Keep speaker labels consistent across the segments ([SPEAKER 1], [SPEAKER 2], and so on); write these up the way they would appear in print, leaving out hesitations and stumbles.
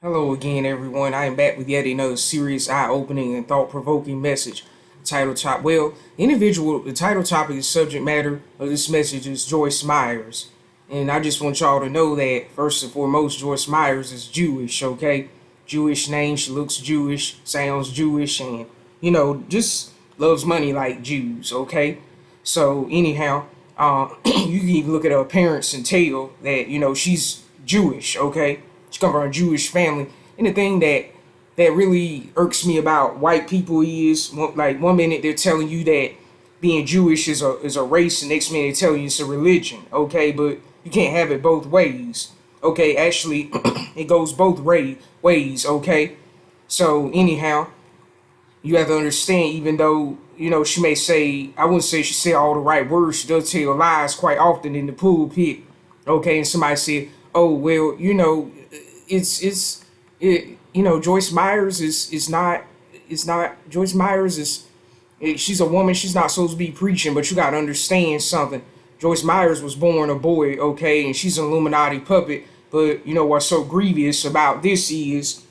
[SPEAKER 1] Hello again, everyone. I am back with yet another serious, eye-opening, and thought-provoking message. The title topic, and subject matter of this message is Joyce Meijers. And I just want y'all to know that, first and foremost, Joyce Meijers is Jewish, okay? Jewish name, she looks Jewish, sounds Jewish, and, just loves money like Jews, okay? So, anyhow, you can even look at her parents and tell that, she's Jewish, okay? She comes from a Jewish family. And the thing that really irks me about white people is, like, one minute they're telling you that being Jewish is a race, and next minute they tell you it's a religion, okay? But you can't have it both ways, okay? Actually, it goes both ways, okay? So anyhow, you have to understand, even though, she may say, I wouldn't say she said all the right words, she does tell lies quite often in the pulpit, okay? And somebody said, oh, well, Joyce Meijers is not Joyce Meijers she's a woman, she's not supposed to be preaching. But you got to understand something. Joyce Meijers was born a boy, okay, and she's an Illuminati puppet. But what's so grievous about this is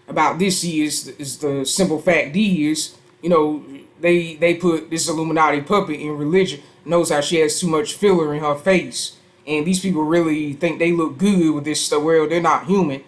[SPEAKER 1] is the simple fact is, they put this Illuminati puppet in religion, knows how she has too much filler in her face. And these people really think they look good with this stuff. Well, they're not human.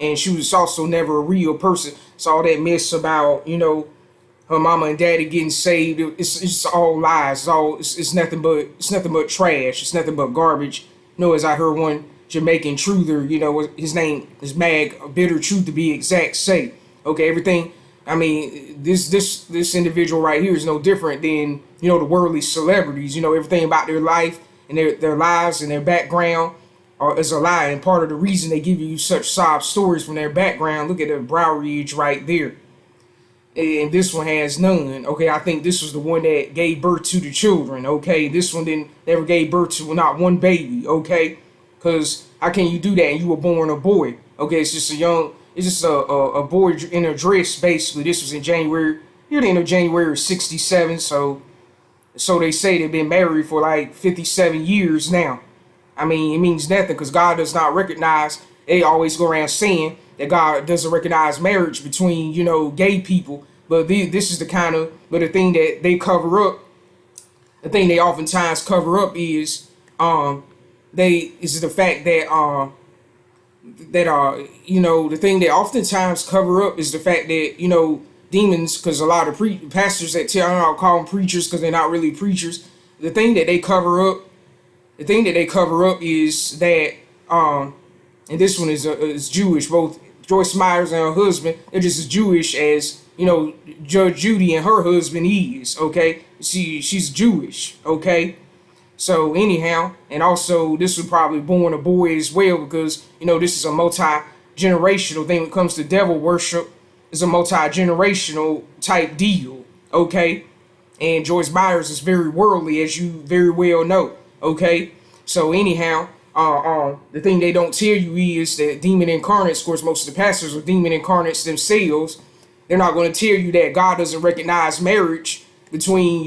[SPEAKER 1] And she was also never a real person. So all that mess about, her mama and daddy getting saved, it's all lies. It's nothing but trash. It's nothing but garbage. As I heard one Jamaican truther, his name is Mag, Bitter Truth to be exact, say, okay, everything. I mean, this individual right here is no different than, the worldly celebrities. Everything about their life and their lives and their background is a lie. And part of the reason they give you such sob stories from their background, look at the brow ridge right there. And this one has none. Okay, I think this was the one that gave birth to the children. Okay, this one never gave birth to not one baby. Okay, because how can you do that and you were born a boy? Okay, it's just a boy in a dress, basically. This was in January, near the end of January '67. So they say they've been married for like 57 years now. I mean, it means nothing because God does not recognize, they always go around saying that God doesn't recognize marriage between, gay people. But this is but the thing that they cover up, the thing they oftentimes cover up is, the fact that, the thing they oftentimes cover up is the fact that, demons, because a lot of pastors that I'll call them preachers because they're not really preachers. The thing that they cover up is that, and this one is Jewish. Both Joyce Meijers and her husband, they're just as Jewish as, Judge Judy and her husband is, okay? She's Jewish, okay? So anyhow, and also this was probably born a boy as well because, this is a multi-generational thing when it comes to devil worship. It's a multi-generational type deal, okay? And Joyce Meijers is very worldly, as you very well know, okay? So anyhow, the thing they don't tell you is that demon incarnates, of course, most of the pastors are demon incarnates themselves. They're not going to tell you that God doesn't recognize marriage between,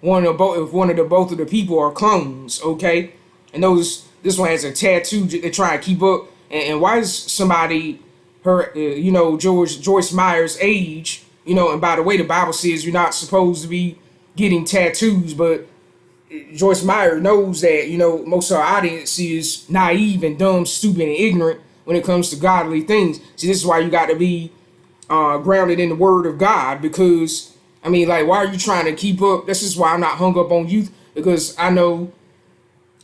[SPEAKER 1] one of the people are clones, okay? And this one has a tattoo they're trying to keep up. And why is somebody her, Joyce Meijers' age, and by the way, the Bible says you're not supposed to be getting tattoos, but Joyce Meijers knows that, most of our audience is naive and dumb, stupid, and ignorant when it comes to godly things. See, this is why you got to be grounded in the Word of God, because, why are you trying to keep up? This is why I'm not hung up on youth, because I know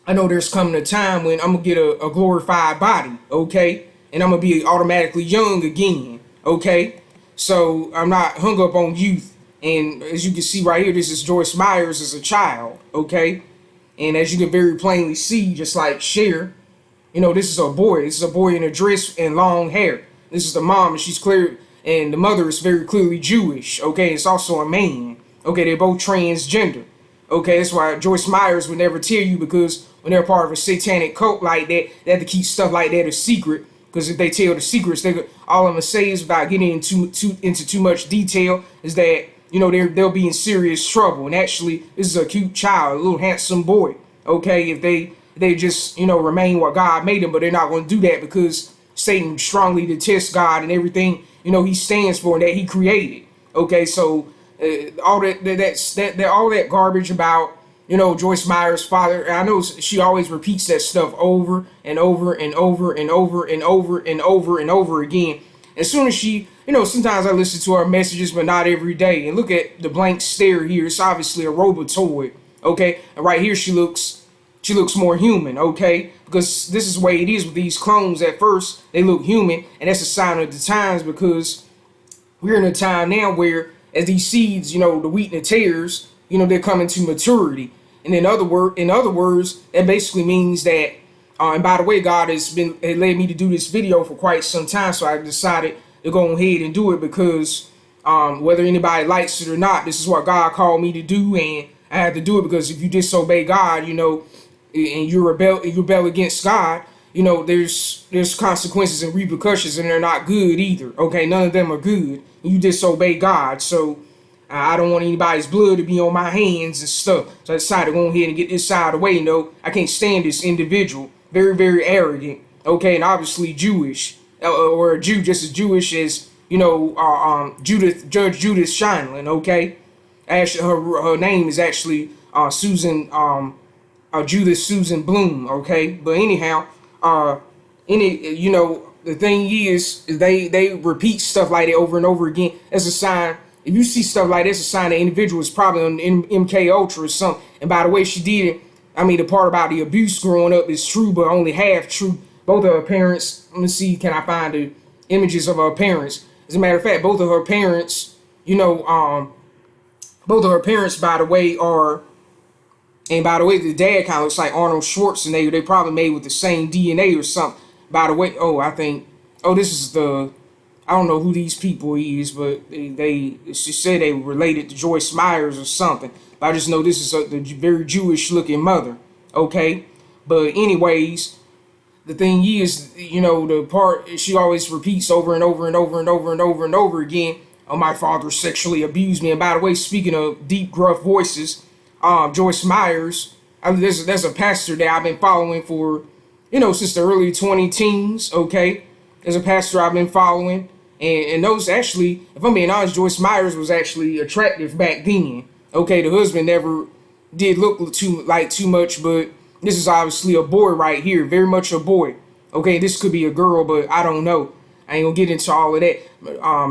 [SPEAKER 1] there's coming a time when I'm going to get a glorified body, okay? And I'm going to be automatically young again, okay? So I'm not hung up on youth. And as you can see right here, this is Joyce Meijers as a child, okay? And as you can very plainly see, just like Cher, this is a boy. This is a boy in a dress and long hair. This is the mom, and she's clear, and the mother is very clearly Jewish, okay? It's also a man, okay? They're both transgender, okay? That's why Joyce Meijers would never tell you, because when they're part of a satanic cult like that, they have to keep stuff like that a secret. Because if they tell the secrets, all I'm gonna say is, without getting into too much detail, is that they'll be in serious trouble. And actually, this is a cute child, a little handsome boy. Okay, if they just remain what God made them, but they're not going to do that because Satan strongly detests God and everything, he stands for and that he created. Okay, so all all that garbage about Joyce Meyer's father. I know she always repeats that stuff over and over and over and over and over and over and over again. As soon as she, sometimes I listen to her messages, but not every day. And look at the blank stare here. It's obviously a robotoid. Okay, and right here she looks more human. Okay, because this is the way it is with these clones. At first they look human, and that's a sign of the times, because we're in a time now where, as these seeds, the wheat and the tares, they're coming to maturity. And in other words, that basically means that, and by the way, God had led me to do this video for quite some time, so I decided to go ahead and do it, because whether anybody likes it or not, this is what God called me to do, and I had to do it, because if you disobey God, and you rebel against God, there's consequences and repercussions, and they're not good either. Okay, none of them are good. You disobey God, so I don't want anybody's blood to be on my hands and stuff. So I decided to go ahead and get this out of the way. I can't stand this individual. Very, very arrogant. Okay, and obviously Jewish, or a Jew just as Jewish as Judge Judith Scheinlin. Okay, actually her name is actually Susan Judith Susan Bloom. Okay, but anyhow, the thing is, they repeat stuff like that over and over again as a sign. If you see stuff like this, a sign the individual is probably on MK Ultra or something. And by the way, she did it. I mean, the part about the abuse growing up is true, but only half true. Both of her parents, let me see, can I find the images of her parents? As a matter of fact, both of her parents, by the way, are, and by the way, the dad kind of looks like Arnold Schwarzenegger. They probably made with the same DNA or something. By the way, this is I don't know who these people is, but she said they related to Joyce Meyers or something. But I just know this is the very Jewish looking mother. Okay, but anyways, the thing is, the part she always repeats over and over and over and over and over and over again. Oh, my father sexually abused me. And by the way, speaking of deep, gruff voices, Joyce Meyers, there's a pastor that I've been following for, since the early 2010s. Okay, there's a pastor I've been following. And those actually, if I'm being honest, Joyce Meyers was actually attractive back then. Okay, the husband never did look too much, but this is obviously a boy right here, very much a boy. Okay, this could be a girl, but I don't know. I ain't gonna get into all of that.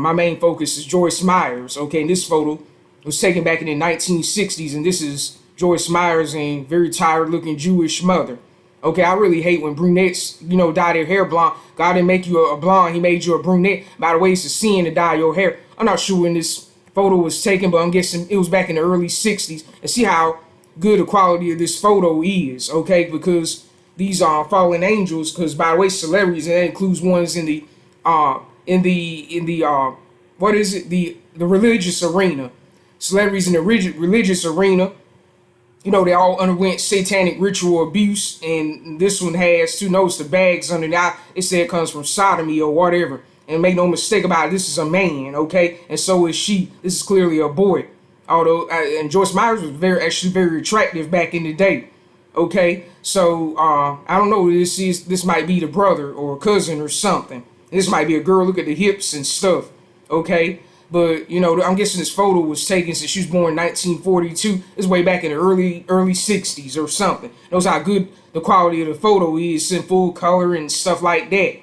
[SPEAKER 1] My main focus is Joyce Meyers. Okay, and this photo was taken back in the 1960s, and this is Joyce Meyers and very tired-looking Jewish mother. Okay, I really hate when brunettes, dye their hair blonde. God didn't make you a blonde, he made you a brunette. By the way, it's a sin to dye your hair. I'm not sure when this photo was taken, but I'm guessing it was back in the early 60s. And see how good the quality of this photo is, okay? Because these are fallen angels, because by the way, celebrities, and that includes ones in the religious arena. Celebrities in the religious arena, they all underwent satanic ritual abuse, and this one has, notice the bags under the eye. It said it comes from sodomy or whatever. And make no mistake about it, this is a man, okay? And so is she. This is clearly a boy. Although, and Joyce Meyers was actually very attractive back in the day, okay? So, I don't know, this might be the brother or cousin or something. This might be a girl. Look at the hips and stuff, okay? But, I'm guessing this photo was taken since she was born in 1942. It's way back in the early 60s or something. Knows how good the quality of the photo is in full color and stuff like that.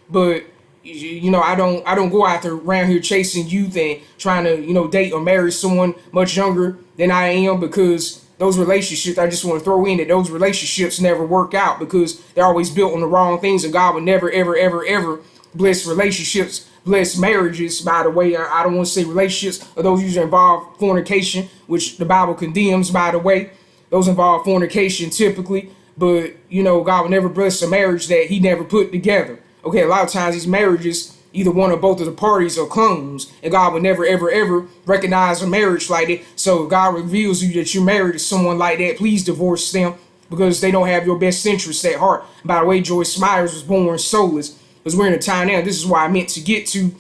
[SPEAKER 1] But, I don't go out there around here chasing youth and trying to, date or marry someone much younger than I am, because those relationships, I just want to throw in that those relationships never work out, because they're always built on the wrong things, and God would never, ever, ever, ever bless relationships, bless marriages. By the way, I don't want to say relationships, or those usually involve fornication, which the Bible condemns, by the way. Those involve fornication typically, but, God would never bless a marriage that he never put together. Okay, a lot of times these marriages, either one or both of the parties are clones, and God would never, ever, ever recognize a marriage like that. So if God reveals you that you're married to someone like that, please divorce them, because they don't have your best interests at heart. By the way, Joyce Meyers was born soulless, because we're in a time now, this is why I meant to get to,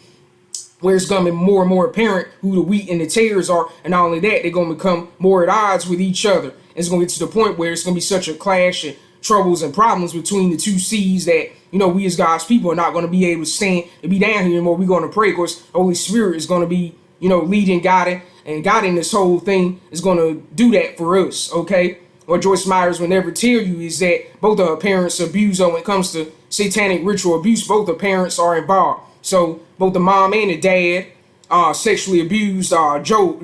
[SPEAKER 1] where it's going to be more and more apparent who the wheat and the tares are. And not only that, they're going to become more at odds with each other. It's going to get to the point where it's going to be such a clash and troubles and problems between the two seeds that, we as God's people are not going to be able to stand to be down here anymore. We're going to pray. Of course, the Holy Spirit is going to be, leading, guiding this whole thing is going to do that for us, okay? What Joyce Meijers will never tell you is that both of her parents abuse her when it comes to satanic ritual abuse. Both the parents are involved. So both the mom and the dad sexually abused Joe,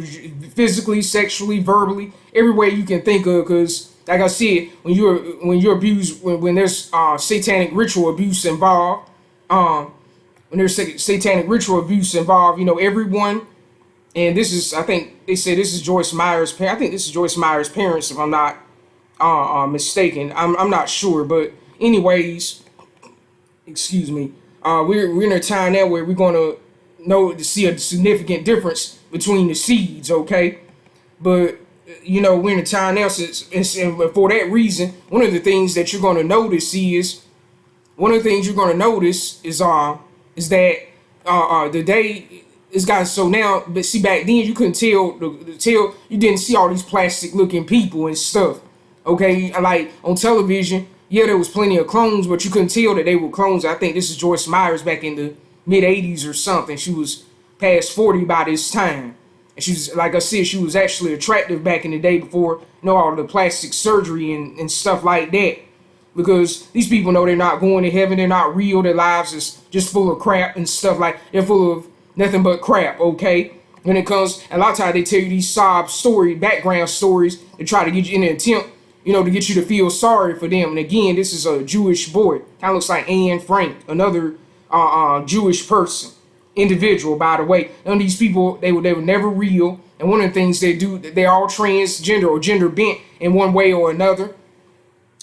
[SPEAKER 1] physically, sexually, verbally, every way you can think of. Because, like I said, when you're abused, when there's satanic ritual abuse involved, everyone. And this is, I think they say this is Joyce Meijers' I think this is Joyce Meijers' parents, if I'm not mistaken. I'm not sure, but anyways, excuse me. We're in a time now where we're gonna see a significant difference between the seeds, okay? But we're in a time now and for that reason, one of the things that you're gonna notice is that the day it's gotten so now. But see, back then you couldn't tell you didn't see all these plastic looking people and stuff. Okay, like on television, yeah, there was plenty of clones, but you couldn't tell that they were clones. I think this is Joyce Meijers back in the mid 80s or something. She was past 40 by this time. And she was, like I said, she was actually attractive back in the day before, all the plastic surgery and stuff like that. Because these people know they're not going to heaven, they're not real, their lives is just full of crap and stuff they're full of nothing but crap, okay? When it comes, a lot of times they tell you these background stories to try to get you in an attempt, to get you to feel sorry for them. And again, this is a Jewish boy. Kind of looks like Anne Frank, another Jewish person, individual, by the way. None of these people, they were never real. And one of the things they do, they're all transgender or gender bent in one way or another.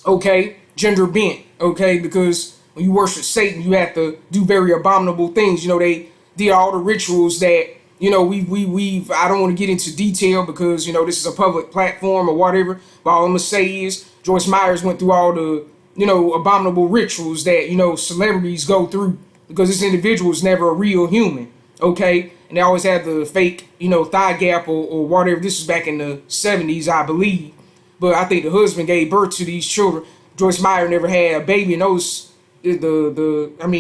[SPEAKER 1] Okay, gender bent, okay? Because when you worship Satan, you have to do very abominable things. They did all the rituals that, we've, I don't want to get into detail because, this is a public platform or whatever. But all I'm going to say is Joyce Meijers went through all the, abominable rituals that, celebrities go through because this individual is never a real human. Okay. And they always had the fake, thigh gap or whatever. This is back in the 70s, I believe. But I think the husband gave birth to these children. Joyce Meijers never had a baby. And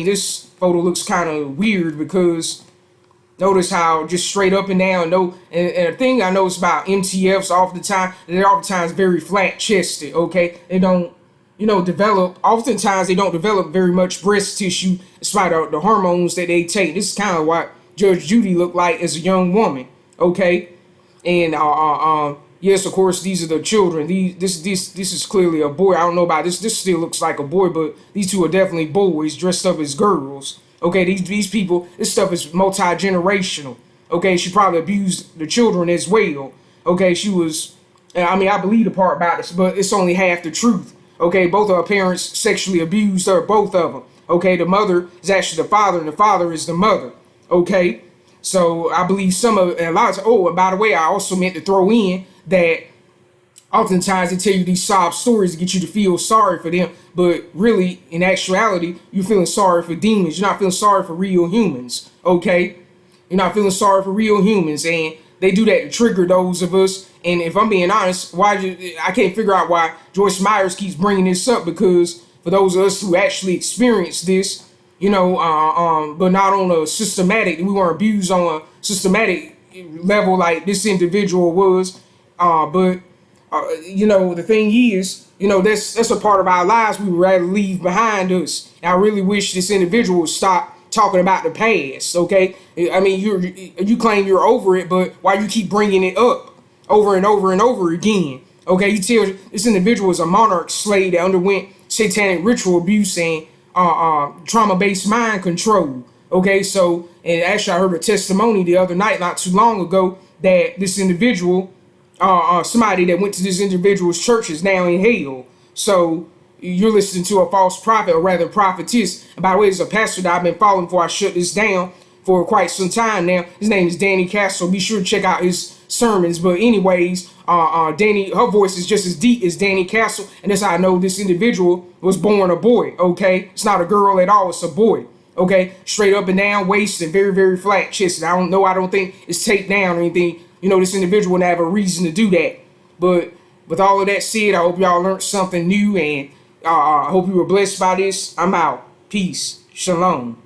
[SPEAKER 1] this photo looks kind of weird because notice how just straight up and down. And the thing I notice about Em-Tee-Effs they're oftentimes very flat chested. Okay, they don't develop. Oftentimes they don't develop very much breast tissue despite the hormones that they take. This is kind of what Judge Judy looked like as a young woman. Okay, and yes, of course, these are the children. This is clearly a boy. I don't know about this. This still looks like a boy, but these two are definitely boys dressed up as girls. Okay, these people, this stuff is multi-generational. Okay, she probably abused the children as well. Okay, she was, I believe the part about this, but it's only half the truth. Okay, both of her parents sexually abused her, both of them. Okay, the mother is actually the father, and the father is the mother. Okay, so I believe and by the way, I also meant to throw in that oftentimes they tell you these sob stories to get you to feel sorry for them, but really, in actuality, you're feeling sorry for demons. You're not feeling sorry for real humans, okay? You're not feeling sorry for real humans, and they do that to trigger those of us. And if I'm being honest, I can't figure out why Joyce Meijers keeps bringing this up, because for those of us who actually experienced this, but not on a systematic, we weren't abused on a systematic level like this individual was, the thing is, that's a part of our lives we would rather leave behind us. And I really wish this individual would stop talking about the past, okay? You claim you're over it, but why you keep bringing it up over and over and over again? Okay, you tell this individual is a monarch slave that underwent satanic ritual abuse and trauma-based mind control. Okay, so, and actually I heard a testimony the other night, not too long ago, that this individual, somebody that went to this individual's church is now in hell. So you're listening to a false prophet, or rather prophetess. And by the way, there's a pastor that I've been following before I shut this down for quite some time now. His name is Danny Castle. Be sure to check out his sermons. But anyways, her voice is just as deep as Danny Castle, and that's how I know this individual was born a boy. Okay, it's not a girl at all, it's a boy. Okay, straight up and down waist and very, very flat chested. I don't think it's taped down or anything. This individual wouldn't have a reason to do that. But with all of that said, I hope y'all learned something new, and I hope you were blessed by this. I'm out. Peace. Shalom.